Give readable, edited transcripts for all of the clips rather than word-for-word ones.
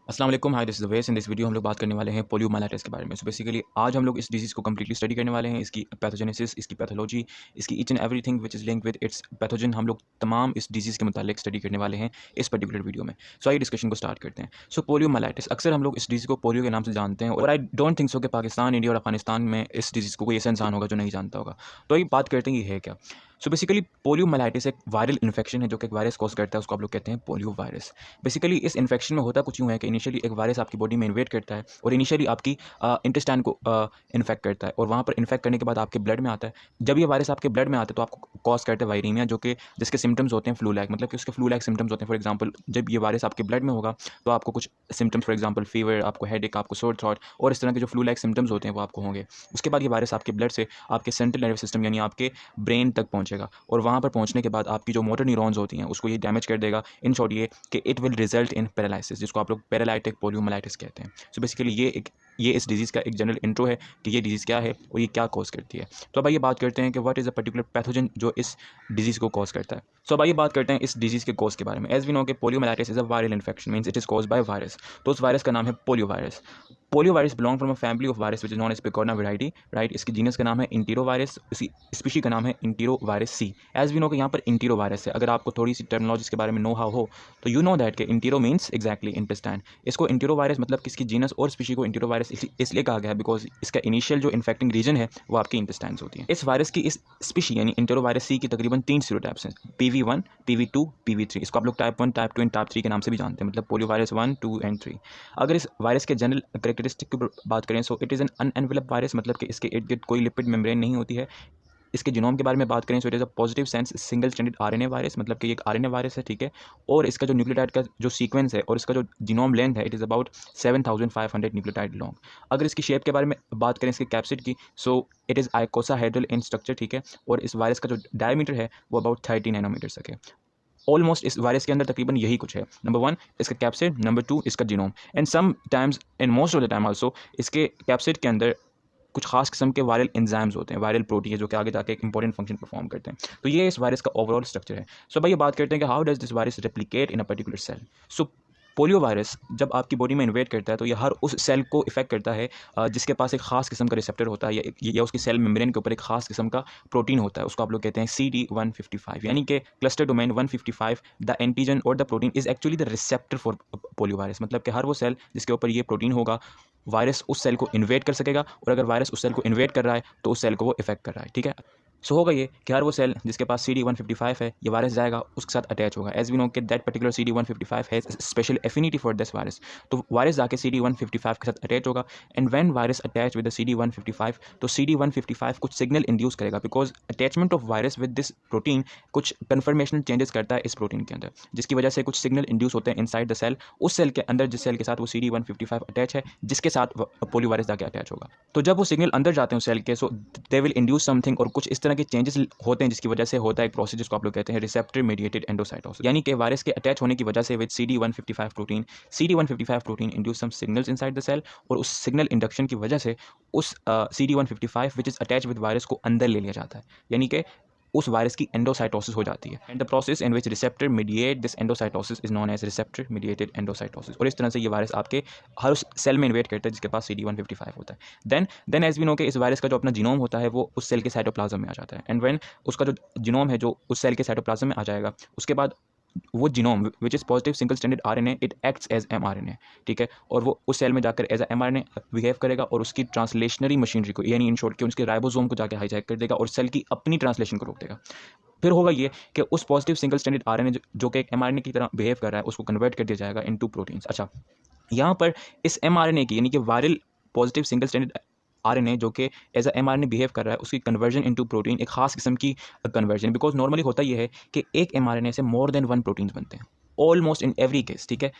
अस्सलाम वालेकुम, hi this is Awais. In this video हम लोग बात करने वाले हैं पोलियोमाइलाइटिस के बारे में। सो बेसिकली आज हम लोग इस डिजीज़ को कंप्लीटली स्टडी करने वाले हैं, इसकी पैथोजेनेसिस, इसकी पैथोलॉजी, इसकी each and everything which is linked with its pathogen. हम लोग तमाम इस डिजीज़ के मुतालिक स्टडी करने वाले हैं इस पर्टिकुलर वीडियो में। सो आइए डिस्कशन को स्टार्ट करते हैं। सो पोलियोमाइलाइटिस अक्सर हम लोग इस डिजीज़ को पोलियो के नाम से जानते हैं और आई डोंट थिंक सो कि पाकिस्तान, इंडिया और अफगानिस्तान में इस डिजीज़ को कोई ऐसा इंसान होगा जो नहीं जानता होगा। तो आइए बात करते हैं ये है क्या। सो बेसिकली पोलियोमाइलाइटिस एक वायरल इन्फेक्शन है जो कि एक वायरस कॉज करता है, उसको आप लोग कहते हैं पोलियो वायरस। बेसिकली इस इन्फेक्शन में होता कुछ यूँ है कि इनिशियली एक वायरस आपकी बॉडी में इन्वेड करता है और इनिशियली आपकी इंटेस्टाइन को इन्फेक्ट करता है और वहाँ पर इन्फेक्ट करने के बाद आपके ब्लड में आता है। जब ये वायरस आपके ब्लड में आता है तो आपको कॉज करता है वायरीमिया, जो कि जिसके सिम्टम्स होते हैं फ्लू लाइक, मतलब कि उसके फ्लू लाइक सिम्टम्स होते हैं। फॉर एग्जाम्पल जब ये वायरस आपके ब्लड में होगा तो आपको कुछ सिम्टम्स, फॉर एग्जाम्पल फीवर, आपको हेडेक, आपको सोर थ्रोट और इस तरह के जो फ्लू लाइक सिम्टम्स होते हैं वो आपको होंगे। उसके बाद ये वायरस आपके ब्लड से आपके सेंट्रल नर्वस सिस्टम यानी आपके ब्रेन तक पहुँचेगा और वहाँ पर पहुँचने के बाद आपकी जो मोटर न्यूरॉन्स होती हैं उसको ये डैमेज कर देगा। इन शॉर्ट ये कि it will result in paralysis, जिसको आप लोग पैरालाइटिक पोलियोमाइलाइटिस कहते हैं। सो बेसिकली ये इस डिजीज़ का एक जनरल इंट्रो है कि ये डिजीज़ क्या है और ये क्या कॉज करती है। तो अब आइए बात करते हैं कि what is a particular pathogen जो इस डिजीज़ को कॉज करता है। सो अब आइए बात करते हैं इस डिजीज़ के कॉज के बारे में। एज वी नो कि poliomyelitis is a viral infection, means it is cause by virus. तो उस वायरस का नाम है polio virus. Polio virus belong from a family of virus which is known as picorna variety, right. इसकी genus का नाम है इंटीरो वायरस, इसी स्पीशी का नाम है entero virus C. As we know कि यहाँ पर इंटीरो वायरस है। अगर आपको थोड़ी सी टर्मिनोलॉजी के बारे में नो हाउ हो तो यू नो दैट कि इंटीरो मीन्स एग्जैक्टली इंटेस्टाइन। इसको इंटीरो वायरस मतलब कि इसकी जीनस और स्पीशी को इंटीरो वायरस इसलिए कहा गया है बिकॉज इसका इनिशियल जो इन्फेक्टिंग रीजन है वो आपकी इंटेस्टाइन्स होती है। इस वायरस की इस स्पीशी यानी इंटीरो वायरस सी की तकरीबन 3 सीरोटाइप्स हैं, PV1, PV2, PV3। इसको आप लोग टाइप 1, टाइप 2 एंड टाइप 3 के नाम से भी जानते हैं, मतलब पोलियो वायरस 1, 2 एंड 3। अगर इस वायरस के जनरल करेक्टरिस्टिक की बात करें so it is an unenvelope virus, मतलब कि इसके इर्द गिर्द कोई लिपिड मेम्ब्रेन नहीं होती है। इसके जीनोम के बारे में बात करें so it is a positive sense single stranded RNA virus, मतलब कि एक आरएनए वायरस है, ठीक है। और इसका जो न्यूक्लियोटाइड का जो सीक्वेंस है और इसका जो जीनोम लेंथ है it is about 7500 nucleotide long. अगर इसकी शेप के बारे में बात करें इसके कैप्सिड की, सो इट इज़ आइकोसाहेड्रल इन स्ट्रक्चर, ठीक है। और इस वायरस का जो डायमीटर है वो अबाउट 30 नैनोमीटर तक है। ऑलमोस्ट इस वायरस के अंदर तकरीबन यही कुछ है। नंबर 1 इसका कैप्सिड, नंबर 2 इसका genome, and sometimes and most of the time also इसके कैप्सिड के अंदर कुछ खास किस्म के वायरल एंजाइम्स होते हैं, वायरल प्रोटीन जो कि आगे जाके एक इंपॉर्टेंट फंक्शन परफॉर्म करते हैं। तो ये इस वायरस का ओवरऑल स्ट्रक्चर है। सो भाई ये बात करते हैं कि how does this virus replicate in a particular cell. So polio virus जब आपकी बॉडी में इन्वेट करता है तो ये हर उस सेल को इफेक्ट करता है जिसके पास एक खास किस्म का रिसेप्टर होता है या उसकी सेल मेम्ब्रेन के ऊपर एक खास किस्म का प्रोटीन होता है। उसको आप लोग कहते हैं CD155, यानी कि क्लस्टर डोमेन 155। द एंटीजन और the protein is actually the receptor for polio virus, मतलब कि हर वो सेल जिसके ऊपर ये प्रोटीन होगा वायरस उस सेल को इन्वेट कर सकेगा और अगर वायरस उस सेल को इन्वेट कर रहा है तो उस सेल को वो इफेक्ट कर रहा है, ठीक है। सो होगा ये कि हर वो सेल जिसके पास CD155 है ये वायरस जाएगा उसके साथ अटैच होगा। एज वी नो कि that particular CD155 has special affinity for this virus. तो वायरस जाके CD155 के साथ अटैच होगा and when virus attach with the CD155 तो CD155 कुछ सिग्नल इंड्यूस करेगा because attachment of virus with this protein कुछ कन्फर्मेशनल चेंजेस करता है इस प्रोटीन के अंदर, जिसकी वजह से कुछ सिग्नल इंड्यूस होते हैं इनसाइड द सेल, उस सेल के अंदर जिस सेल के साथ वो CD155 अटैच है, जिसके साथ पोलियो वायरस जाके अटैच होगा। तो जब वो सिग्नल अंदर जाते हैं उस सेल के सो दे विल इंड्यूस समथिंग और कुछ इस तरह के चेंजेस होते हैं जिसकी वजह से होता है एक प्रोसेस जिसको आप लोग कहते हैं रिसेप्टर मीडिएटेड एंडोसाइटोसिस, यानी कि वायरस के अटैच होने की वजह से with CD155 protein induce some signals inside the cell और उस सिग्नल इंडक्शन की वजह से उस CD155 which is attach with virus को अंदर ले लिया जाता है, यानी कि उस वायरस की एंडोसाइटोसिस हो जाती है। And the process in which receptor mediate this endocytosis is known as receptor mediated endocytosis. और इस तरह से ये वायरस आपके हर उस सेल में इन्वेट करता है जिसके पास CD155 होता है। देन एज वी नो कि इस वायरस का जो अपना जीनोम होता है वो उस सेल के साइटोप्लाज्म में आ जाता है एंड व्हेन उसका जो जीनोम है जो उस सेल के साइटोप्लाज्म में आ जाएगा उसके बाद वो genome which is positive single stranded RNA it acts as mRNA, ठीक है। और वो उस सेल में जाकर एज mRNA बिहेव करेगा और उसकी ट्रांसलेशनरी मशीनरी को यानी इन शॉर्ट कि उसके राइबोसोम को जाकर हाईजैक कर देगा और सेल की अपनी ट्रांसलेशन को रोक देगा। फिर होगा ये कि उस पॉजिटिव सिंगल स्ट्रैंडेड आरएनए जो कि एक mRNA की तरह बिहेव कर रहा है उसको कन्वर्ट कर दिया जाएगा इनटू प्रोटीन्स। अच्छा, यहाँ पर इस mRNA की यानी कि viral positive single stranded RNA जो कि एज अ mRNA बिहेव कर रहा है उसकी कन्वर्जन इनटू प्रोटीन एक खास किस्म की कन्वर्जन, बिकॉज नॉर्मली होता यह है कि एक mRNA से मोर देन 1 प्रोटीन्स बनते हैं ऑलमोस्ट इन एवरी केस, ठीक है।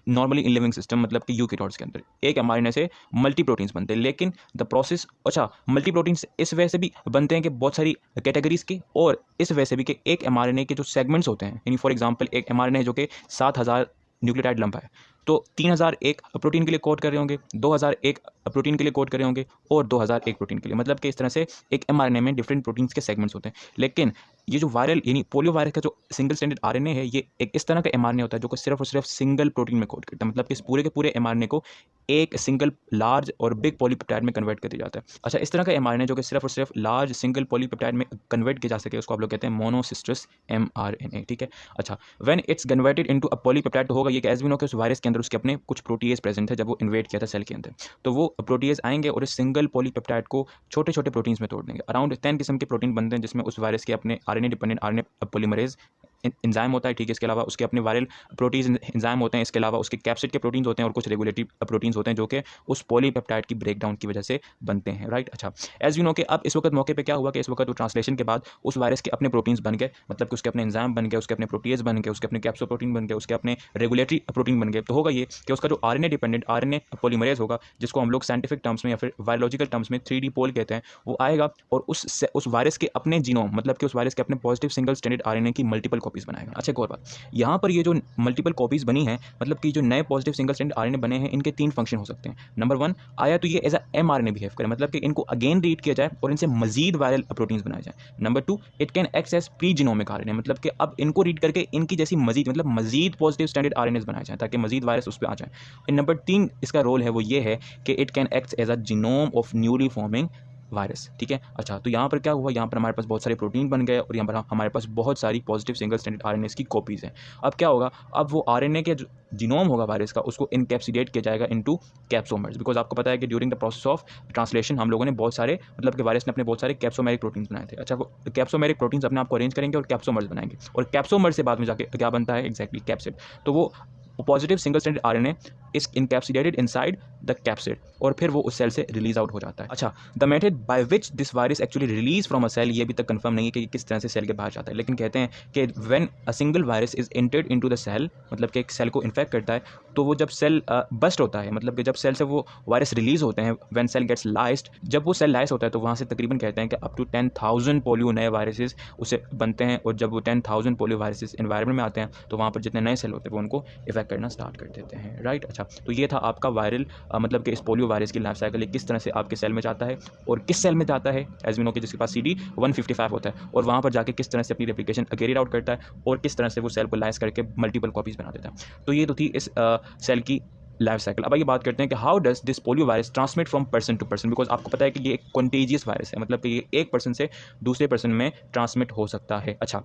नॉर्मली इन लिविंग सिस्टम मतलब कि यूकेरियोट्स के अंदर एक mRNA से मल्टी प्रोटीन्स बनते हैं, लेकिन द प्रोसेस अच्छा मल्टी प्रोटीन्स इस वजह से भी बनते हैं कि बहुत सारी कैटेगरीज के, और इस वजह से भी कि एक mRNA के जो सेगमेंट्स होते हैं यानी फॉर एग्जांपल एक mRNA जो कि 7000 न्यूक्लियोटाइड लंप है, तो 3001 प्रोटीन के लिए कोड कर रहे होंगे, 2001 प्रोटीन के लिए कोड कर रहे होंगे और 2001 प्रोटीन के लिए, मतलब कि इस तरह से एक एमआरएनए में डिफरेंट प्रोटीन्स के सेगमेंट्स होते हैं। लेकिन ये जो वायरल यानी पोलियो वायरस का जो सिंगल स्ट्रैंडेड आरएनए है, ये एक इस तरह का एमआरएनए होता है जो कि सिर्फ और सिर्फ सिंगल प्रोटीन में कोड करता है, मतलब कि इस पूरे के पूरे एमआरएनए को एक सिंगल लार्ज और बिग पॉलीपेप्टाइड में कन्वर्ट कर दिया जाता है। अच्छा, इस तरह का एमआरएनए जो कि सिर्फ और सिर्फ लार्ज सिंगल पॉलीपेप्टाइड में कन्वर्ट किया जा सके, उसको आप लोग कहते हैं मोनोसिस्टर्स एमआरएनए, ठीक है। अच्छा, when it's converted into a polypeptide, तो होगा ये कि एज वी नो कि उस वायरस के अंदर उसके अपने कुछ प्रोटीएज प्रेजेंट है जब वो इन्वेट किया था सेल के अंदर, तो वो प्रोटीएज आएंगे और इस सिंगल पॉलीपेप्टाइड को छोटे छोटे प्रोटीन्स में तोड़ देंगे। अराउंड 10 किस्म के प्रोटीन बनते हैं जिसमें उस वायरस के अपने RNA dependent RNA polymerase enzyme होता है, ठीक है। इसके अलावा उसके अपने वायरल प्रोटीन एंजाइम होते हैं, इसके अलावा उसके कैप्सिड के प्रोटीन्स होते हैं और कुछ रेगुलेटरी प्रोटीन्स होते हैं जो कि उस पॉलीपेप्टाइड की ब्रेकडाउन की वजह से बनते हैं, राइट। अच्छा, एज यू नो कि अब इस वक्त मौके पे क्या हुआ कि इस वक्त वो ट्रांसलेशन के बाद उस वायरस के अपने प्रोटीन्स बन गए, मतलब कि उसके अपने एंजाइम बन गए, उसके अपने प्रोटीज बन गए, उसके अपने कैप्सो प्रोटीन बन गए, उसके अपने रेगुलेटरी प्रोटीन बन गए। तो होगा ये कि उसका जो आरएनए डिपेंडेंट आरएनए पॉलीमरेज होगा, जिसको हम लोग साइंटिफिक टर्म्स में या फिर बायोलॉजिकल टर्म्स में 3D पोल कहते हैं, वो आएगा और उस वायरस के अपने जीनोम, मतलब कि उस वायरस के अपने पॉजिटिव सिंगल स्ट्रैंडेड आरएनए की मल्टीपल कॉपीज बनाएगा। अच्छा, एक और बात, यहाँ पर ये जो मल्टीपल कॉपीज बनी हैं, मतलब कि जो नए पॉजिटिव सिंगल स्ट्रैंडेड आरएनए बने हैं, इनके 3 फंक्शन हो सकते हैं। नंबर 1 आया तो ये एज अ एमआरएनए बिहेव करे, मतलब कि इनको अगेन रीड किया जाए और इनसे मजीद वायरल प्रोटीन्स बनाए जाए। Number 2 it can act as pre genomic RNA, मतलब कि अब इनको रीड करके इनकी जैसी मजीद पॉजिटिव स्ट्रैंडेड आरएनएस बनाए जाए ताकि मजीद वायरस उस पर आ जाए। नंबर 3 इसका रोल है वो ये है कि it can act as a genome of newly forming virus, ठीक है। अच्छा, तो यहाँ पर क्या हुआ, यहाँ पर हमारे पास बहुत सारे प्रोटीन बन गए और यहाँ पर हमारे पास बहुत सारी पॉजिटिव सिंगल स्ट्रैंडेड आरएनएस की कॉपीज़ हैं। अब क्या होगा, अब वो आरएनए के जीनोम होगा वायरस का, उसको इनकैप्सिलेट किया जाएगा इनटू कैप्सोमर्स, बिकॉज आपको पता है कि during the process of translation हम लोगों ने बहुत सारे, मतलब कि वायरस ने अपने बहुत सारे कैप्सोमेरिक प्रोटीन्स बनाए थे। अच्छा, वो कैप्सोमेरिक प्रोटीन्स अपने आप को अरेंज करेंगे और कैप्सोमर्स बनाएंगे, और कैप्सोमर्स से बाद में जाके क्या बनता है एग्जैक्टली कैप्सिड। तो वो positive single stranded RNA is encapsulated inside the capsid और फिर वो उस सेल से रिलीज आउट हो जाता है। अच्छा, the method by which this virus actually release from a cell, ये अभी तक कंफर्म नहीं है कि किस तरह से सेल के बाहर जाता है, लेकिन कहते हैं कि when a single virus is entered into the cell, मतलब कि एक सेल को इन्फेक्ट करता है, तो वो जब सेल बस्ट होता है, मतलब कि जब सेल से वो वायरस रिलीज होते हैं, व्हेन सेल गेट्स लाइस्ड, जब वो सेल लाइस होता है तो वहाँ से तकरीबन कहते हैं कि अप टू 10,000 पोलियो नए वायरसेस उसे बनते हैं, और जब वो 10,000 पोलियो वायरसेस एनवायरमेंट में आते हैं तो वहाँ पर जितने नए सेल होते हैं वो उनको इफेक्ट करना स्टार्ट कर देते हैं, राइट। अच्छा, तो ये था आपका वायरल मतलब कि इस पोलियो वायरस की लाइफ साइकिल किस तरह से आपके सेल में जाता है और किस सेल में जाता है, एज वी नो कि जिसके पास CD155 होता है, और वहाँ पर जाके किस तरह से अपनी रेप्लिकेशन कैरी आउट करता है और किस तरह से वो सेल को लाइस करके मल्टीपल कॉपीज बना देता है। तो ये तो थी इस सेल की लाइफ साइकिल। अब ये बात करते हैं कि how does this polio virus transmit from person to person, because आपको पता है कि ये एक कंटेजियस वायरस है, मतलब कि ये एक पर्सन से दूसरे पर्सन में ट्रांसमिट हो सकता है। अच्छा,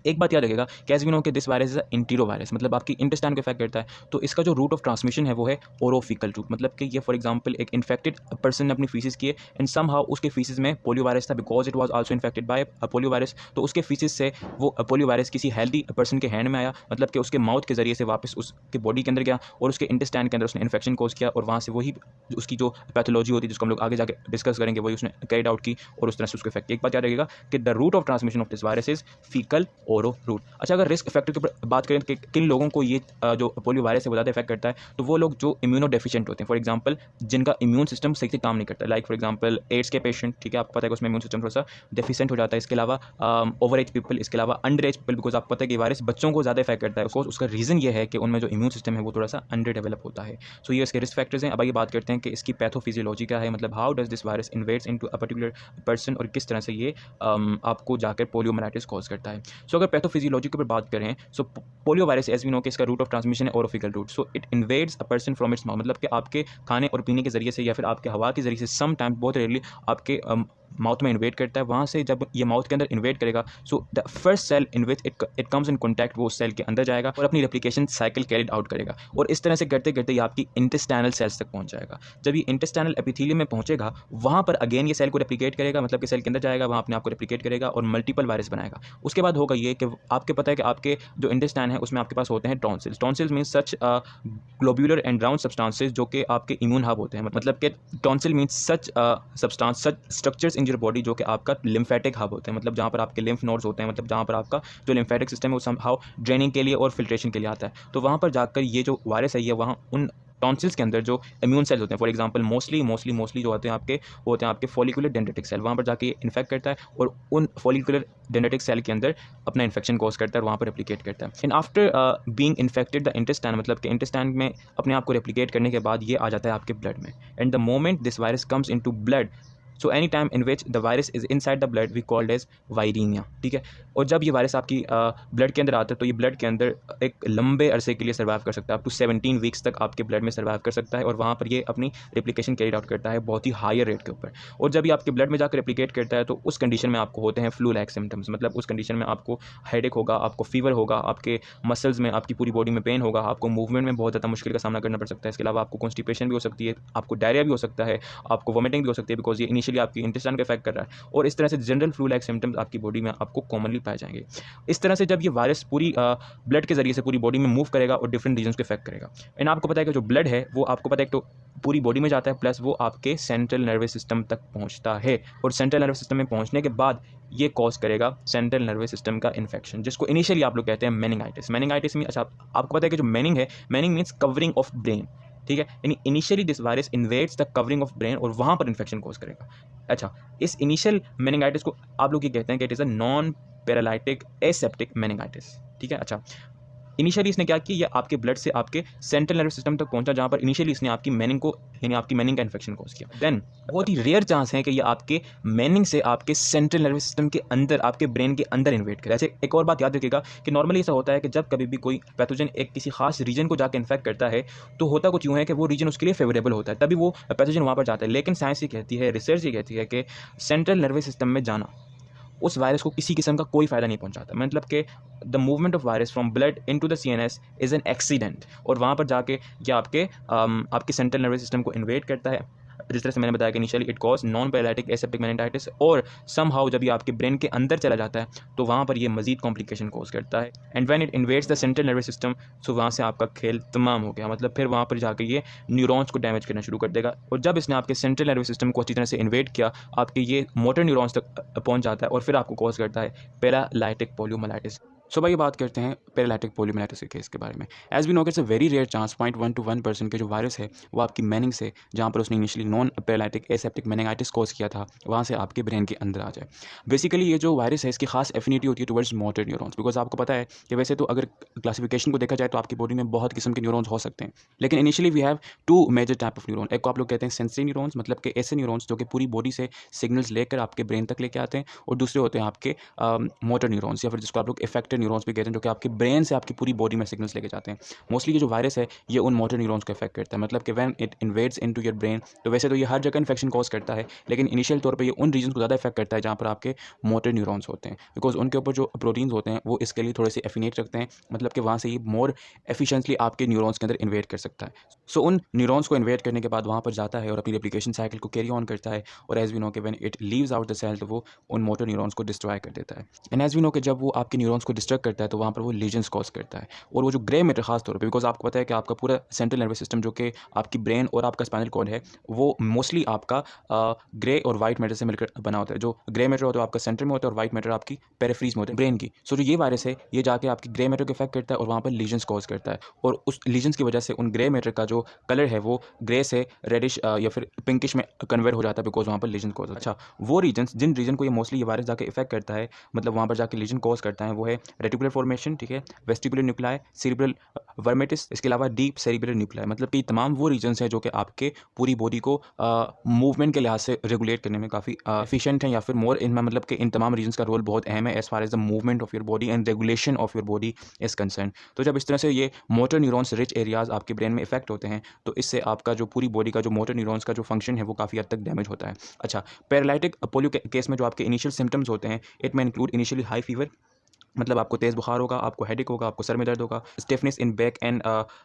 एक बात याद रखिएगा कि एज वी नो कि दिस वायरस इज इंटीरो वायरस, मतलब आपकी इंटेस्टाइन को इफेक्ट करता है, तो इसका जो रूट ऑफ ट्रांसमिशन है वो है ओरोफिकल रूट, मतलब कि ये फॉर एग्जांपल एक इन्फेक्टेड पर्सन ने अपनी फीसिस किए एंड सम हाउ उसके फीसिस में पोलियो वायरस था, because it was also infected by polio virus, तो उसके फीसिस से वो पोलियो वायरस किसी हेल्दी पर्सन के हैंड में आया, मतलब कि उसके माउथ के जरिए से वापस उसके बॉडी के अंदर गया और उसके इंटेस्टाइन के अंदर उसने इन्फेक्शन कोज किया, और वहाँ से वही उसकी जो पैथोलॉजी होती है जिसको हम लोग आगे जाके डिस्कस करेंगे वही उसने कैरिड आउट की और उस तरह से उसको इफेक्ट। एक बात याद रखिएगा कि the route of transmission of this virus is faecal oro route. अच्छा, अगर रिस्क फैक्टर के ऊपर बात करें कि किन लोगों को ये जो पोलियो वायरस है वो ज़्यादा इफेक्ट करता है, तो वो लोग जो इम्यूनो डेफिशिएंट होते हैं, फॉर एग्जांपल जिनका इम्यून सिस्टम सही से काम नहीं करता, लाइक फॉर एग्जांपल एड्स के पेशेंट, ठीक है, आपको पता है कि उसमें इम्यून सिस्टम थोड़ा सा डेफिशिएंट हो जाता है। इसके अलावा ओवर एज पीपल, इसके अलावा अंडर एज पीपल, बिकॉज आपको पता है कि वायरस बच्चों को ज़्यादा इफेक्ट करता है, उसका रीज़न ये है कि उनमें जो इम्यून सिस्टम है वो थोड़ा सा अंडर डेवलप होता है। सो ये इसके रिस्क फैक्टर्स हैं। अब ये बात करते हैं कि इसकी पैथोफिजियोलॉजी क्या है, मतलब how does this virus invades into a particular person और किस तरह से ये आपको जाकर पोलियोमाइलाइटिस कॉज करता है। सो अगर पैथोफिजियोलॉजी के ऊपर बात करें, so polio virus as we know कि इसका रूट ऑफ ट्रांसमिशन है orofecal route, so it invades a person from its mouth, मतलब कि आपके खाने और पीने के जरिए से या फिर आपके हवा के जरिए से सम टाइम बहुत रेयरली आपके माउथ में इन्वेट करता है। वहाँ से जब ये माउथ के अंदर इन्वेट करेगा, so the first cell in which it comes in contact, वो उस सेल के अंदर जाएगा और अपनी रेप्लिकेशन साइकिल कैरिड आउट करेगा, और इस तरह से करते करते ये आपकी इंटेस्टाइनल सेल्स तक पहुँच जाएगा। जब ये इंटेस्टाइनल एपिथेलियम में पहुँचेगा, वहाँ पर अगेन ये सेल को रेप्लिकेट करेगा, मतलब कि सेल के अंदर जाएगा, वहाँ अपने आप को रेप्लिकेट करेगा और मल्टीपल वायरस बनाएगा। उसके बाद होगा ये कि आपके पता है कि आपके जो इंटेस्टाइन है उसमें आपके पास होते हैं tonsils. Tonsils means such globular and round substances जो कि आपके इम्यून हब होते हैं, मतलब कि tonsil means such substance such structures in your body जो कि आपका लिम्फेटिक हब होते हैं, मतलब जहाँ पर आपके लिम्फ नोड्स होते हैं, मतलब जहाँ पर आपका जो लिम्फेटिक सिस्टम है वो समहाउ ड्रेनिंग के लिए और फिल्ट्रेशन के लिए आता है। तो वहाँ पर जाकर ये जो वायरस है ये वहाँ उन टॉन्सिल्स के अंदर जो इम्यून सेल्स होते हैं, फॉर एग्जांपल मोस्टली जो होते हैं आपके, वो होते हैं आपके फॉलिकुलर डेंड्रिटिक सेल, वहाँ पर जाके इन्फेक्ट करता है और उन फॉलिकुलर डेंड्रिटिक सेल के अंदर अपना इन्फेक्शन कॉज करता है और वहाँ पर रेप्लिकेट करता है। And after being infected the intestine, मतलब कि इंटेस्टाइन में अपने आप को रेप्लिकेट करने के बाद ये आ जाता है आपके ब्लड में। And the moment this virus comes into blood, so any time in which the virus is inside the blood we called as viraemia, ठीक है। और जब ये वायरस आपकी ब्लड के अंदर आता है तो ये ब्लड के अंदर एक लंबे अरसे के लिए सर्वाइव कर सकता है, अप टू 17 वीक्स तक आपके ब्लड में सर्वाइव कर सकता है और वहाँ पर ये अपनी रेप्लिकेशन कैरी आउट करता है बहुत ही हायर रेट के ऊपर। और जब ये आपके ब्लड में जाकर रेप्लिकेट करता है तो उस कंडीशन में आपको होते हैं फ्लू लाइक सिम्टम्स, मतलब उस कंडीशन में आपको हेडेक होगा, आपको फीवर होगा, आपके मसल्स में, आपकी पूरी बॉडी में पेन होगा, आपको मूवमेंट में बहुत ज़्यादा मुश्किल का सामना करना पड़ सकता है। इसके अलावा आपको कॉन्स्टिपेशन भी हो सकती है, आपको डायरिया भी हो सकता है, आपको वोमिटिंग भी हो सकती है, बिकॉज ये इनिशियली आपकी इंटेस्टाइन को इफेक्ट कर रहा है। और इस तरह से जनरल फ्लू लाइक सिम्टम्स आपकी बॉडी में आपको कॉमनली पाए जाएंगे। इस तरह से जब ये वायरस पूरी ब्लड के जरिए से पूरी बॉडी में मूव करेगा और डिफरेंट रीजन्स को इफेक्ट करेगा। एंड आपको पता है कि जो ब्लड है वो आपको पता है तो पूरी बॉडी में जाता है, प्लस वो आपके सेंट्रल नर्वस सिस्टम तक पहुंचता है और सेंट्रल नर्वस सिस्टम में पहुंचने के बाद ये कॉज करेगा सेंट्रल नर्वस सिस्टम का इन्फेक्शन, जिसको इनिशियली आप लोग कहते हैं मेनिंगाइटिस। मेनिंगाइटिस में अच्छा आपको पता है कि जो मेनिंग है, meaning means covering of brain, ठीक है। यानी initially this virus invades the covering of brain और वहाँ पर इन्फेक्शन कॉज करेगा। अच्छा, इस इनिशियल मेनिंगाइटिस को आप लोग ये कहते हैं कि it is a non paralytic aseptic meningitis, ठीक है। अच्छा, इनिशियली इसने क्या किया, ये आपके ब्लड से आपके सेंट्रल नर्वस सिस्टम तक पहुंचा, जहाँ पर इनिशियली इसने आपकी मेनिंग को, यानी आपकी मेनिंग का इन्फेक्शन कॉज किया। देन बहुत ही रेयर चांस है कि ये आपके मेनिंग से आपके सेंट्रल नर्वस सिस्टम के अंदर, आपके ब्रेन के अंदर इन्वेट करे। ऐसे एक और बात याद रखिएगा कि नॉर्मली ऐसा होता है कि जब कभी भी कोई पैथोजन एक किसी खास रीजन को जाकर इन्फेक्ट करता है तो होता कुछ यूँ है कि वो रीजन उसके लिए फेवरेबल होता है, तभी वो पैथोजन वहाँ पर जाता है। लेकिन साइंस ये कहती है, रिसर्च ये कहती है कि सेंट्रल नर्वस सिस्टम में जाना उस वायरस को किसी किस्म का कोई फ़ायदा नहीं पहुंचाता। मतलब कि the movement of virus from blood into the CNS is an accident, और वहाँ पर जाके ये आपके सेंट्रल नर्वस सिस्टम को इन्वेड करता है। जिस तरह से मैंने बताया कि initially it cause non paralytic aseptic meningitis, और समहाउ जब ये आपके ब्रेन के अंदर चला जाता है तो वहाँ पर ये मजीद कॉम्प्लिकेशन कॉज करता है। And when it invades the central nervous system, so वहाँ से आपका खेल तमाम हो गया। मतलब फिर वहाँ पर जाके ये न्यूरॉन्स को डैमेज करना शुरू कर देगा, और जब इसने आपके सेंट्रल नर्वस सिस्टम को अच्छी तरह से इन्वेड किया, आपके ये मोटर न्यूरॉन्स तक पहुँच जाता है और फिर आपको कॉज करता है पैरालाइटिक पोलियोमाइलाइटिस। सो भाई बात करते हैं पैरालाइटिक पोलियोमाइलाइटिस के केस के बारे में। As we know it's a very rare chance, 0.1 to 1% के जो वायरस है वो आपकी मेनिंग से, जहाँ पर उसने initially non paralytic aseptic meningitis cause किया था, वहाँ से आपके ब्रेन के अंदर आ जाए। बेसिकली ये जो वायरस है इसकी खास एफिनिटी होती है टुवर्ड्स मोटर न्यूरॉन्स, बिकॉज आपको पता है कि वैसे तो अगर क्लासिफिकेशन को देखा जाए तो आपकी बॉडी में बहुत किस्म के न्यूरॉन्स हो सकते हैं, लेकिन initially we have 2 major type of neuron. एक को आप लोग कहते हैं सेंसरी न्यूरॉन्स, मतलब कि ऐसे न्यूरॉन्स जो कि पूरी बॉडी से सिग्नल्स लेकर आपके ब्रेन तक लेके आते हैं, और दूसरे होते हैं आपके मोटर न्यूरॉन्स, या फिर जिसको आप लोग इफेक्टर न्यूरॉन्स भी कहते हैं, जो कि आपके ब्रेन से आपकी पूरी बॉडी में सिग्नल्स लेके जाते हैं। मोस्टली ये जो वायरस है ये उन मोटर न्यूरॉन्स को इफेक्ट करता है, मतलब कि when it invades into your brain, तो वैसे तो ये हर जगह इन्फेक्शन कॉज करता है, लेकिन इनिशियल तौर पे ये उन रीजन को ज़्यादा इफेक्ट करता है जहाँ पर आपके मोटर न्यूरॉन्स होते हैं, बिकॉज उनके ऊपर जो प्रोटीन्स होते हैं वो इसके लिए थोड़े से एफिनेट रखते हैं, मतलब कि वहाँ से ये मोर एफिशिएंटली आपके न्यूरॉन्स के अंदर इन्वेट कर सकता है। सो उन न्यूरॉन्स को इन्वेट करने के बाद वहाँ पर जाता है और अपनी रेप्लिकेशन साइकिल को कैरी ऑन करता है, और एज वी नो कि when it leaves out the cell तो वो उन मोटर न्यूरॉन्स को डिस्ट्रॉय कर देता है। एंड एज वी नो कि जब वो आपके न्यूरॉन्स को डिस्ट्रॉय करता है तो वहाँ पर वो लीजन्स कॉज करता है, और वो जो ग्रे मैटर खास तौर पे, बिकॉज आपको पता है कि आपका पूरा सेंट्रल नर्वस सिस्टम जो कि आपकी ब्रेन और आपका स्पाइनल कॉर्ड है वो मोस्टली आपका ग्रे और वाइट मैटर से मिलकर बना होता है। जो ग्रे मैटर होता है आपका सेंटर में होता है और वाइट मैटर आपकी पेरिफेरीज में होते हैं ब्रेन की। सो जो ये वायरस है ये जाके आपकी ग्रे मैटर को इफेक्ट करता है और वहाँ पर लीजन्स कॉज करता है, और उस लीजन्स की वजह से उन ग्रे मैटर का जो कलर है वो ग्रे से रेडिश या फिर पिंकिश में कन्वर्ट हो जाता है, बिकॉज वहाँ पर लीजन कॉज। अच्छा, वो रीजन्स जिन रीजन को ये मोस्टली ये वायरस जाके इफेक्ट करता है, मतलब वहाँ पर जाके लीजन कॉज करता है, वो है रेटिकुलर फॉर्मेशन, ठीक है, वेस्टिबुलर न्यूक्लाई, सेरिब्रल वर्मेटिस, इसके अलावा डीप सेरिब्रल न्यूक्लाई, मतलब कि तमाम वो रीजन्स हैं जो कि आपके पूरी बॉडी को मूवमेंट के लिहाज से रेगुलेट करने में काफ़ी एफिशिएंट हैं, या फिर मोर इनमें, मतलब कि इन तमाम रीजन्स का रोल बहुत अहम है as far as the movement of your body and regulation of your body is concern. तो जब इस तरह से ये मोटर न्यूरॉन्स रिच एरियाज आपके ब्रेन में इफेक्ट होते हैं तो इससे आपका जो पूरी बॉडी का जो मोटर न्यूरॉन्स का जो फंक्शन है वो काफ़ी हद तक डैमेज होता है। अच्छा, पैरालाइटिक पोलियो केस में जो आपके इनिशियल सिम्टम्स होते हैं, इट में इंक्लूड इनिशियली हाई फीवर, मतलब आपको तेज़ बुखार होगा, आपको हेडेक होगा, आपको सर में दर्द होगा, stiffness in back and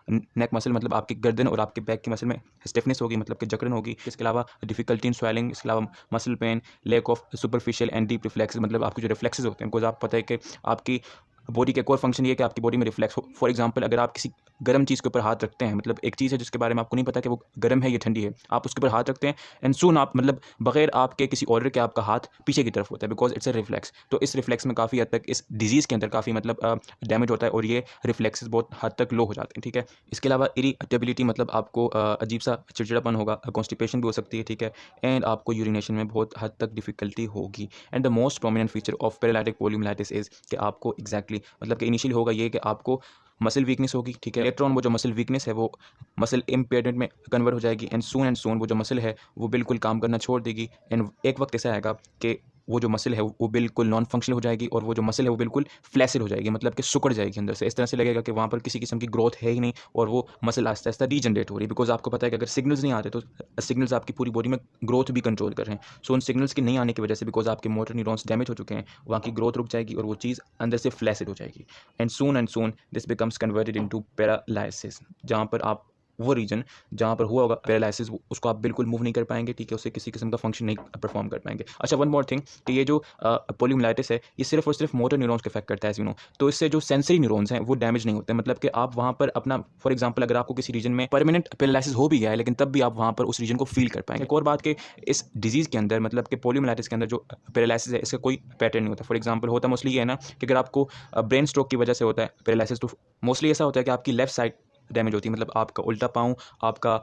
neck muscle, मतलब आपकी गर्दन और आपके बैक की मसल में स्टिफनेस होगी, मतलब कि जकड़न होगी। इसके अलावा डिफिकल्टी इन स्वेलिंग, इसके अलावा muscle pain, lack of superficial and deep reflexes, मतलब आपके जो रिफ्लेक्सेस होते हैं, बिकॉज आपको पता है कि आपकी बॉडी के कोर फंक्शन ये है कि आपकी बॉडी में रिफ्लेक्स हो। फॉर एग्जांपल अगर आप किसी गर्म चीज़ के ऊपर हाथ रखते हैं, मतलब एक चीज़ है जिसके बारे में आपको नहीं पता कि वो गर्म है या ठंडी है, आप उसके ऊपर हाथ रखते हैं एंड सून आप मतलब बगैर आपके किसी ऑर्डर के आपका हाथ पीछे की तरफ होता है, बिकॉज इट्स अ रिफ्लेक्स। तो इस रिफ्लेक्स में काफ़ी हद तक इस डिजीज़ के अंदर काफ़ी मतलब डैमेज होता है और ये रिफ्लेक्सेस बहुत हद तक लो हो जाते हैं, ठीक है। इसके अलावा इरिटेबिलिटी, मतलब आपको अजीब सा चिड़चिड़ापन होगा, कॉन्स्टिपेशन भी हो सकती है, ठीक है, एंड आपको यूरिनेशन में बहुत हद तक डिफिकल्टी होगी। And the most prominent feature of paralytic poliomyelitis is कि आपको एग्जैक्टली मतलब कि इनिशियली होगा ये कि आपको मसल वीकनेस होगी, ठीक है। लेटर ऑन वो जो मसल वीकनेस है वो मसल इम्पेयरमेंट में कन्वर्ट हो जाएगी एंड सून वो जो मसल है वो बिल्कुल काम करना छोड़ देगी एंड एक वक्त ऐसा आएगा कि वो जो मसल है वो बिल्कुल नॉन फंक्शनल हो जाएगी और वो जो मसल है वो बिल्कुल फ्लैसिड हो जाएगी, मतलब कि सुकड़ जाएगी अंदर से। इस तरह से लगेगा कि वहाँ पर किसी किस्म की ग्रोथ है ही नहीं और वो मसल आहिस्ता आहिस्ता रीजनरेट हो रही है, बिकॉज आपको पता है कि अगर सिग्नल्स नहीं आते तो सिग्नल्स आपकी पूरी बॉडी में ग्रोथ भी कंट्रोल कर रहे हैं। सो उन सिग्नल्स के नहीं आने की वजह से बिकॉज आपके मोटर न्यूरॉन्स डैमेज हो चुके हैं, वहाँ की ग्रोथ रुक जाएगी और वो चीज़ अंदर से फ्लैसिड हो जाएगी and soon this becomes converted into paralysis, जहाँ पर आप वो रीजन जहाँ पर हुआ होगा पैरालिसिस उसको आप बिल्कुल मूव नहीं कर पाएंगे, ठीक है, उससे किसी किस्म का फंक्शन नहीं परफॉर्म कर पाएंगे। अच्छा, वन मोर थिंग कि ये जो पोलियोमाइलिटिस है ये सिर्फ और सिर्फ मोटर न्यूरॉन्स को इफेक्ट करता है, यू नो, तो इससे जो सेंसरी न्यूरॉन्स हैं वो डैमेज नहीं होते, मतलब कि आप वहाँ पर अपना फॉर एग्जांपल अगर आपको किसी रीजन में परमानेंट पैरालिसिस हो भी गया है लेकिन तब भी आप वहाँ पर उस रीजन को फील कर पाएंगे। एक और बात कि इस डिजीज़ के अंदर मतलब कि पोलियोमाइलिटिस के अंदर जो पैरालिसिस है इसका कोई पैटर्न नहीं होता। फॉर एग्जाम्पल होता मोस्टली ये है ना कि अगर आपको ब्रेन स्ट्रोक की वजह से होता है पैरालिसिस, तो मोस्टली ऐसा होता है कि आपकी लेफ्ट साइड डैमेज होती है, मतलब आपका उल्टा पाँव, आपका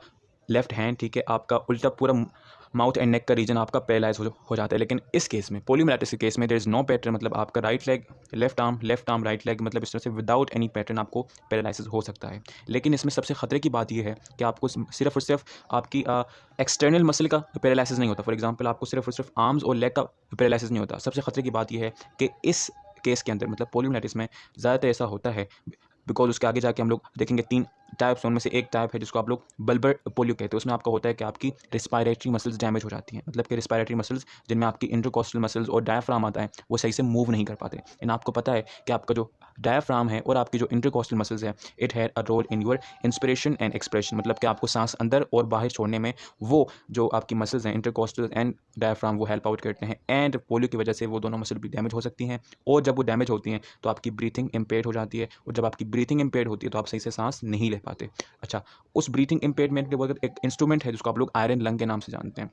लेफ्ट हैंड, ठीक है, आपका उल्टा पूरा माउथ एंड नेक का रीजन आपका पैरालाइज हो जाता है। लेकिन इस केस में पोलियोमाइलिटिस के केस में देयर इज़ नो पैटर्न, मतलब आपका right leg left arm right leg, मतलब इस तरह से विदाउट एनी पैटर्न आपको पैरालिसिस हो सकता है। लेकिन इसमें सबसे खतरे की बात यह है कि आपको सिर्फ और सिर्फ आपकी एक्सटर्नल मसल का पैरालिसिस नहीं होता। फॉर एग्जाम्पल आपको सिर्फ और सिर्फ आर्म्स और लेग का पैरालिसिस नहीं होता। सबसे खतरे की बात यह है कि इस केस के अंदर मतलब पोलियोमाइलिटिस में ज़्यादातर ऐसा होता है बिकॉज उसके आगे जाके हम लोग देखेंगे 3 टाइप्स, उनमें से एक टाइप है जिसको आप लोग बल्बर पोलियो कहते हैं। उसमें आपका होता है कि आपकी रिस्पायरेटरी मसल्स डैमेज हो जाती हैं, मतलब कि रिस्पायरेटरी मसल्स जिनमें आपकी इंटरकोस्टल मसल्स और डायफ्राम आता है वो सही से मूव नहीं कर पाते। इन आपको पता है कि आपका जो डायफ्राम है और आपकी जो इंटरकोस्टल मसल्स है it had a role in your inspiration and expression, मतलब कि आपको सांस अंदर और बाहर छोड़ने में वो जो आपकी मसल्स हैं इंटरकोस्टल एंड डायफ्राम वो हेल्प आउट करते हैं। एंड पोलियो की वजह से वो दोनों मसल भी डैमेज हो सकती हैं और जब वो डैमेज होती हैं तो आपकी ब्रीथिंग इम्पेयर हो जाती है और जब आपकी ब्रीथिंग इम्पेयर होती है तो आप सही से सांस नहीं ले पाते। अच्छा, उस ब्रीथिंग इम्पेयरमेंट के बगैर एक इंस्ट्रूमेंट है जिसको आप लोग आयरन लंग के नाम से जानते हैं।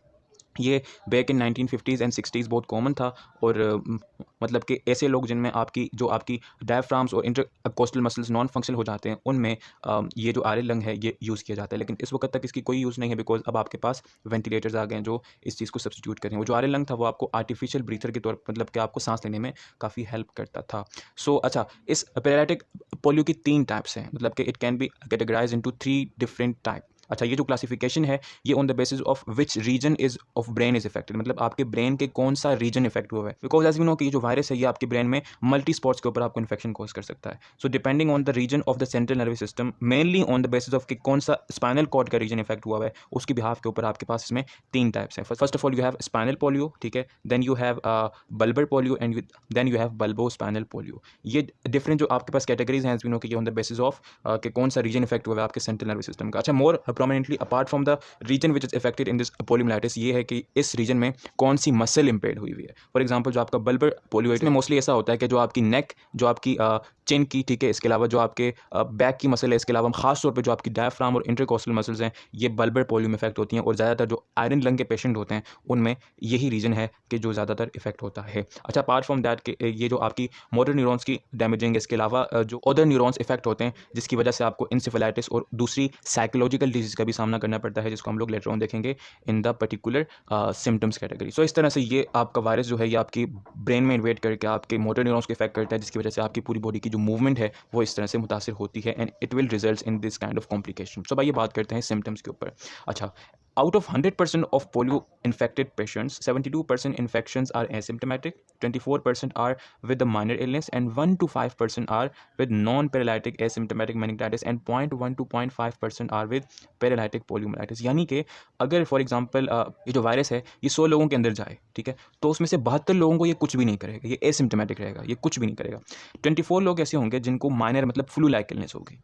ये back in 1950s and 60s बहुत कॉमन था और मतलब कि ऐसे लोग जिनमें आपकी डायफ्राम्स और इंटरकोस्टल मसल्स नॉन फंक्शनल हो जाते हैं उनमें ये जो आयरन लंग है ये यूज़ किया जाता है। लेकिन इस वक्त तक इसकी कोई यूज़ नहीं है बिकॉज अब आपके पास वेंटिलेटर्स आ गए हैं जो इस चीज़ को सब्सटीट्यूट करें। वो जो आयरन लंग था वो आपको आर्टिफिशियल ब्रीथर के तौर पर मतलब कि आपको सांस लेने में काफ़ी हेल्प करता था। सो अच्छा, इस पैरालिटिक पोलियो की 3 टाइप्स हैं, मतलब कि it can be categorise into 3 different type. अच्छा, ये जो क्लासिफिकेशन है ये on the basis of which region is of brain is affected, मतलब आपके ब्रेन के कौन सा रीजन इफेक्ट हुआ है। बिकॉज एज वी नो कि ये जो वायरस है ये आपके ब्रेन में मल्टी स्पॉट्स के ऊपर आपको इन्फेक्शन कॉज कर सकता है। So depending on the region of the central nervous system, mainly on the basis of कि कौन सा स्पाइनल कॉर्ड का रीजन इफेक्ट हुआ है उसकी बिहाफ के ऊपर आपके पास इसमें 3 टाइप्स हैं। First of all you have spinal polio, ठीक है, then you have bulbar polio and then you have bulbo spinal polio. ये डिफरेंट जो आपके पास कैटेगरीज हैं एज वी नो कि ये ऑन द बेसिस ऑफ कि कौन सा रीजन इफेक्ट हुआ है आपके सेंट्रल नर्वस सिस्टम का। अच्छा, more prominently apart from the region which is affected in this poliomyelitis ये है कि इस रीजन में कौन सी मसल इंपेयर्ड हुई है। फॉर एग्जांपल जो आपका बल्बर पोलियो है इसमें मोस्टली ऐसा होता है कि जो आपकी नेक, जो आपकी चिन की, ठीक है, इसके अलावा जो आपके बैक की मसल है, इसके अलावा खास तौर पे जो आपकी डायफ्राम और इंटरकोस्टल मसल्स हैं ये बल्बर पोलियो में इफेक्ट होती हैं और ज़्यादातर जो आयरन लंग के पेशेंट होते हैं उनमें यही रीजन है कि जो ज़्यादातर इफेक्ट होता है। अच्छा, अपार्ट फ्रॉम दैट ये जो आपकी मोटर न्यूरॉन्स की डैमेजिंग, इसके अलावा जो अदर न्यूरॉन्स इफेक्ट होते हैं जिसकी वजह से आपको इंसेफेलाइटिस और दूसरी साइकोलॉजिकल डिजीज़ का भी सामना करना पड़ता है जिसको हम लोग लेटर ऑन देखेंगे in the particular symptoms category. So इस तरह से ये आपका वायरस जो है ये आपकी ब्रेन में इन्वेट करके आपके मोटर न्यूरॉन्स को इफेक्ट करता है जिसकी वजह से आपकी पूरी बॉडी की जो मूवमेंट है वो इस तरह से मुतासिर होती है and it will result in this kind of complication. So भाई ये बात करते हैं सिम्टम्स के ऊपर। अच्छा, out of 100% of polio infected patients, 72% infections are asymptomatic, 24% are with the minor illness, and 1 to 5% are with non-paralytic asymptomatic meningitis, and 0.1 to 0.5% are with paralytic poliomyelitis। यानी कि अगर फॉर एग्जांपल ये जो वायरस है ये 100 लोगों के अंदर जाए, ठीक है, तो उसमें से 72 लोगों को ये कुछ भी नहीं करेगा, ये एसिम्टोमेटिक रहेगा, ये कुछ भी नहीं करेगा। 24 लोग ऐसे होंगे जिनको माइनर मतलब फ्लू लाइक इलनेस होगी,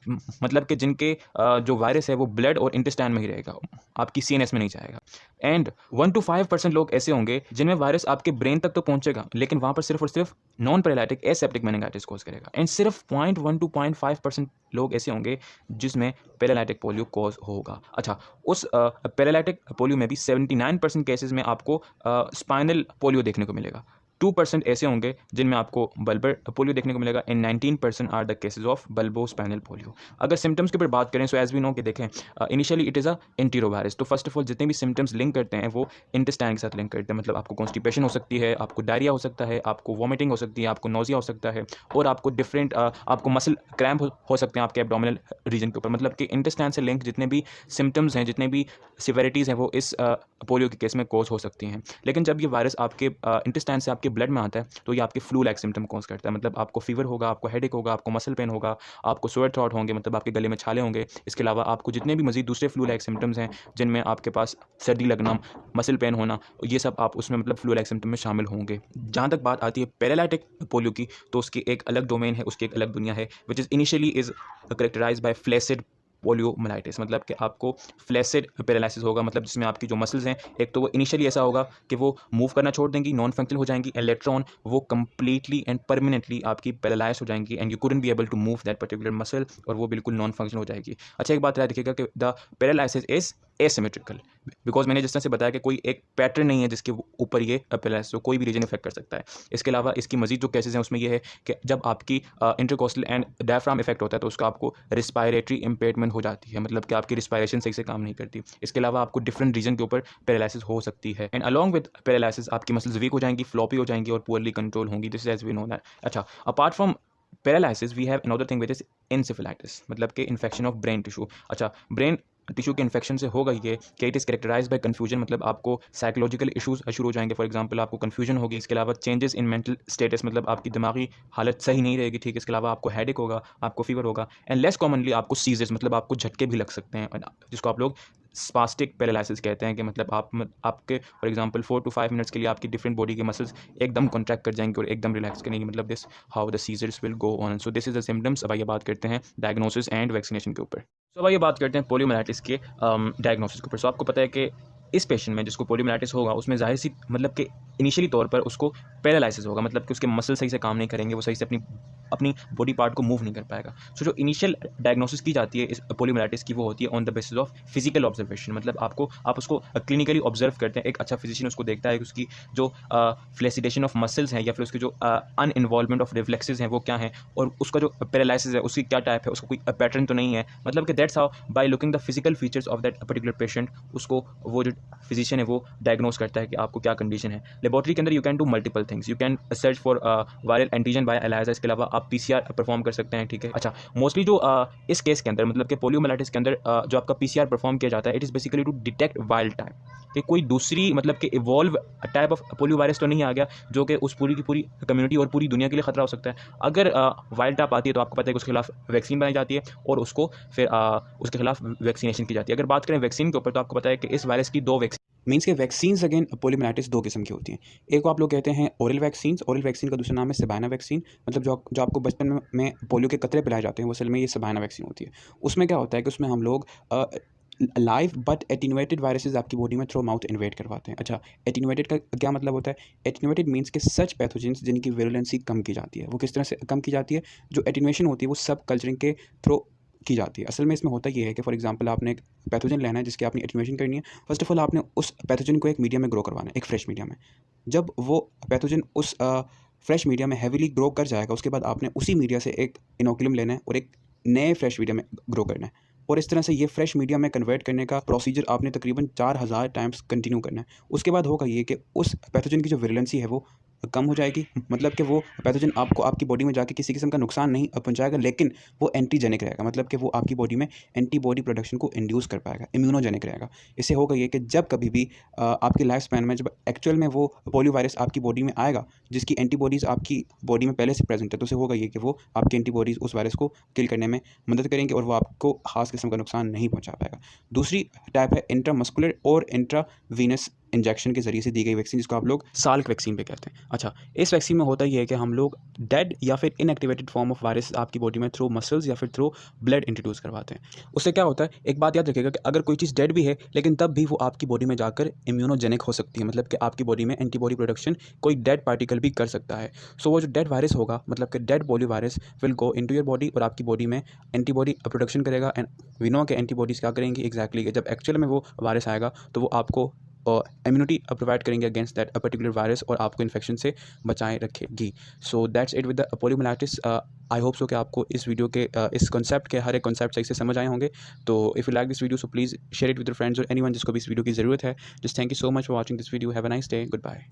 मतलब कि जिनके जो वायरस है वो ब्लड और इंटेस्टाइन में ही रहेगा, आपकी CNS में नहीं जाएगा। एंड 1 to 5% लोग ऐसे होंगे जिनमें वायरस आपके ब्रेन तक तो पहुंचेगा, लेकिन वहाँ पर सिर्फ और सिर्फ non paralytic aseptic meningitis cause करेगा। एंड सिर्फ 0.1 to 0.5% लोग ऐसे होंगे जिसमें पैरालिटिक पोलियो कॉज होगा। अच्छा, उस पैरालिटिक पोलियो में भी 79% केसेस में आपको स्पाइनल पोलियो देखने को मिलेगा। 2% ऐसे होंगे जिनमें आपको बल्बर पोलियो देखने को मिलेगा, and 19% are the cases of bulbo spinal polio. अगर सिम्टम्स के ऊपर बात करें, सो एज वी नो कि देखें इनिशियली इट इज़ अ एंटीरोवायरस। तो फर्स्ट ऑफ ऑल जितने भी सिम्टम्स लिंक करते हैं वो इंटेस्टाइन के साथ लिंक करते हैं, मतलब आपको कॉन्स्टिपेशन हो सकती है, आपको डायरिया हो सकता है, आपको वॉमिटिंग हो सकती है, आपको नोजिया हो सकता है, और आपको डिफरेंट आपको मसल क्रैम्प हो सकते हैं आपके एब्डोमिनल रीजन के ऊपर। मतलब कि इंटेस्टाइन से लिंक जितने भी सिम्टम्स हैं, जितने भी सिवेरिटीज़ हैं, वो इस पोलियो के केस में कॉज हो सकती हैं। लेकिन जब ये वायरस आपके इंटेस्टाइन से आपके ब्लड में आता है तो ये आपके फ्लू लाइक सिम्टम कॉज करता है। मतलब आपको फीवर होगा, आपको हेडेक होगा, आपको मसल पेन होगा, आपको सोर थ्रॉट होंगे, मतलब आपके गले में छाले होंगे। इसके अलावा आपको जितने भी मजीद दूसरे फ्लू लाइक सिम्टम्स हैं जिनमें आपके पास सर्दी लगना, मसल पेन होना, ये सब आप उसमें मतलब फ्लू लाइक सिम्टम में शामिल होंगे। जहाँ तक बात आती है पैरालाइटिक पोलियो की, तो उसकी एक अलग डोमेन है, उसकी एक अलग दुनिया है, which is initially is characterise by flaccid poliomyelitis. मतलब कि आपको फ्लैसिड पैरालिसिस होगा, मतलब जिसमें आपकी जो मसल्स हैं, एक तो वो इनिशियली ऐसा होगा कि वो मूव करना छोड़ देंगी, नॉन फंक्शनल हो जाएंगी, एंड लेटर ऑन वो कंप्लीटली एंड परमानेंटली आपकी पैरालाइज हो जाएंगी, and you couldn't be able to move that particular muscle, और वो बिल्कुल नॉन फंक्शनल हो जाएगी। अच्छा, एक बात याद रखिएगा कि the paralysis is asymmetrical, because मैंने जिस तरह से बताया कि कोई एक पैटर्न नहीं है जिसके ऊपर ये पैरालिसिस हो, कोई भी रीजन इफेक्ट कर सकता है। इसके अलावा इसकी मजीद जो केसेस हैं उसमें यह है कि जब आपकी इंटरकोस्टल एंड डायफ्राम इफेक्ट होता है तो उसका आपको रिस्पायरेटरी इम्पेयरमेंट हो जाती है, मतलब कि आपकी रिस्पायरेशन सही से काम नहीं करती। इसके अलावा आपको डिफरेंट रीजन के ऊपर पैरालिसिस हो सकती है, एंड अलॉन्ग विद पैरालिसिस आपकी मसल्स वीक हो जाएंगी, फ्लॉपी हो जाएंगी और पुअरली कंट्रोल होंगी। This is as we know that. अच्छा, apart from paralysis we have another thing which is encephalitis, मतलब कि इन्फेक्शन ऑफ ब्रेन टिश्यू। अच्छा, ब्रेन टिश्यू के इन्फेक्शन से होगा ये कि it is characterize by confusion, मतलब आपको साइकोलॉजिकल इशूज़ शुरू हो जाएंगे। फॉर एग्जांपल आपको कन्फ्यूजन होगी, इसके अलावा चेंजेस इन मेंटल स्टेटस, मतलब आपकी दिमागी हालत सही नहीं रहेगी, ठीक है। इसके अलावा आपको हेडेक होगा, आपको फीवर होगा, एंड लेस कॉमनली आपको सीजर्स, मतलब आपको झटके भी लग सकते हैं, जिसको आप लोग स्पास्टिक पैरालिसिस कहते हैं, कि मतलब आपके फॉर एग्जांपल 4 to 5 मिनट्स के लिए आपकी डिफरेंट बॉडी के मसल्स एकदम कॉन्ट्रैक्ट कर जाएंगे और एकदम रिलैक्स करेंगे, मतलब this how the seizures will go on. So this is the symptoms. अब आइए बात करते हैं डायग्नोसिस एंड वैक्सीनेशन के ऊपर। सो अब आइए बात करते हैं पोलियोमाइलाइटिस के डायग्नोसिस के ऊपर। सो आपको पता है कि इस पेशेंट में जिसको पोलियोमाइलाइटिस होगा उसमें जाहिर सी मतलब कि इनिशियली तौर पर उसको पैरालिसिस होगा, मतलब कि उसके मसल सही से काम नहीं करेंगे, वो सही से अपनी बॉडी पार्ट को मूव नहीं कर पाएगा। सो जो इनिशियल डायग्नोसिस की जाती है इस पोलियोमाइलाइटिस की वो होती है on the basis of physical observation, मतलब आप उसको क्लिनिकली ऑब्जर्व करते हैं। एक अच्छा फिजिशियन उसको देखता है कि उसकी जो फ्लैसिडेशन ऑफ मसल्स हैं या फिर उसकी जो अनइन्वॉल्वमेंट ऑफ रिफ्लेक्सेस हैं वो क्या हैं, और उसका जो पैरालिसिस है उसकी क्या टाइप है, उसका कोई पैटर्न तो नहीं है। मतलब कि that's how by looking the physical features of that particular patient उसको वो जो फिजिशियन है वो डायग्नोस करता है कि आपको क्या कंडीशन है। लेबोरेटरी के अंदर you can do multiple things, you can search for viral antigen by ELISA, इसके अलावा आप PCR परफॉर्म कर सकते हैं, ठीक है। अच्छा, मोस्टली जो इस केस के अंदर मतलब कि पोलियोमाइलाइटिस के अंदर जो आपका PCR परफॉर्म किया जाता है it is basically to detect wild type, कि कोई दूसरी मतलब कि evolve type of polio virus तो नहीं आ गया जो कि उस पूरी की पूरी कम्युनिटी और पूरी दुनिया के लिए खतरा हो सकता है। अगर वाइल्ड टाइप आती है तो आपको पता है कि उसके खिलाफ वैक्सीन बनाई जाती है और उसको फिर उसके खिलाफ वैक्सीनेशन की जाती है। अगर बात करें वैक्सीन के ऊपर तो आपको पता है कि इस वायरस की 2 वैक्सीन मीन्स के वैक्सीन्स अगेन पोलियोमाइलाइटिस 2 किस्म की होती हैं। एक को आप लोग कहते हैं ओरल वैक्सीन्स, ओरल वैक्सीन का दूसरा नाम है सबाइना वैक्सीन, मतलब जो आपको बचपन में पोलियो के कतरे पिलाए जाते हैं वो असल में ये सबाइना वैक्सीन होती है। उसमें क्या होता है कि उसमें हम लोग लाइव बट एटीन्यूएटेड वायरसेस आपकी बॉडी में थ्रू माउथ इन्वेट करवाते हैं। अच्छा, एटीन्यूएटेड का क्या मतलब होता है? एटीन्यूएटेड मीन्स के सच पैथोजेंस जिनकी विरुलेंसी कम की जाती है। वो किस तरह से कम की जाती है? जो एटीन्यूएशन होती है वो सब कल्चरिंग के थ्रू की जाती है। असल में इसमें होता ये है कि फॉर एग्जांपल आपने एक पैथोजन लेना है जिसकी आपने एटीन्यूएशन करनी है। फर्स्ट ऑफ ऑल आपने उस पैथोजन को एक मीडिया में ग्रो करवाना है, एक फ्रेश मीडिया में। जब वो पैथोजन उस फ्रेश मीडिया में हैवीली ग्रो कर जाएगा उसके बाद आपने उसी मीडिया से एक इनोकुलम लेना है और एक नए फ्रेश मीडिया में ग्रो करना है, और इस तरह से ये फ्रेश मीडिया में कन्वर्ट करने का प्रोसीजर आपने तकरीबन 4000 टाइम्स कंटिन्यू करना है। उसके बाद होगा ये कि उस पैथोजन की जो विरुलेंसी है वो कम हो जाएगी, मतलब कि वो पैथोजन आपको आपकी बॉडी में जाके किसी किस्म का नुकसान नहीं पहुंचाएगा, लेकिन वो एंटीजेनिक रहेगा, मतलब कि वो आपकी बॉडी में एंटीबॉडी प्रोडक्शन को इंड्यूस कर पाएगा, इम्यूनोजेनिक रहेगा। इससे होगा ये कि जब कभी भी आपकी लाइफ स्पैन में जब एक्चुअल में वो पोलियो वायरस आपकी बॉडी में आएगा जिसकी एंटीबॉडीज़ आपकी बॉडी में पहले से प्रेजेंट है, तो उससे होगा ये कि वो आपकी एंटीबॉडीज़ उस वायरस को किल करने में मदद करेंगे और वो आपको खास किस्म का नुकसान नहीं पहुँचा पाएगा। दूसरी टाइप है इंट्रामस्कुलर और इंट्रावीनस इंजेक्शन के ज़रिए से दी गई वैक्सीन, जिसको आप लोग साल्क वैक्सीन भी कहते हैं। अच्छा, इस वैक्सीन में होता ये है कि हम लोग डेड या फिर इनएक्टिवेटेड फॉर्म ऑफ वायरस आपकी बॉडी में थ्रू मसल्स या फिर थ्रू ब्लड इंट्रोड्यूस करवाते हैं। उससे क्या होता है, एक बात याद रखिएगा कि अगर कोई चीज़ डेड भी है लेकिन तब भी वो आपकी बॉडी में जाकर इम्यूनोजेनिक हो सकती है, मतलब कि आपकी बॉडी में एंटीबॉडी प्रोडक्शन कोई डेड पार्टिकल भी कर सकता है। सो वो जो डेड वायरस होगा, मतलब कि dead polio virus will go into your body और आपकी बॉडी में एंटीबॉडी प्रोडक्शन करेगा। एंड वी नो कि एंटीबॉडीज़ क्या करेंगी एग्जैक्टली कि जब एक्चुअल में वो वायरस आएगा तो वो आपको इम्यूनिटी प्रोवाइड करेंगे अगेंस्ट दैट पर्टिकुलर वायरस और आपको इन्फेक्शन से बचाए रखेगी। So that's it with the poliomyelitis. I hope so कि आपको इस वीडियो के इस कॉन्सेप्ट के हर एक कॉन्सेप्ट सही से समझ आए होंगे। तो if you like this video so please share it with your friends और एनीवन जिसको भी इस वीडियो की ज़रूरत है। Just thank you so much for watching this video. Have a nice day. Good bye.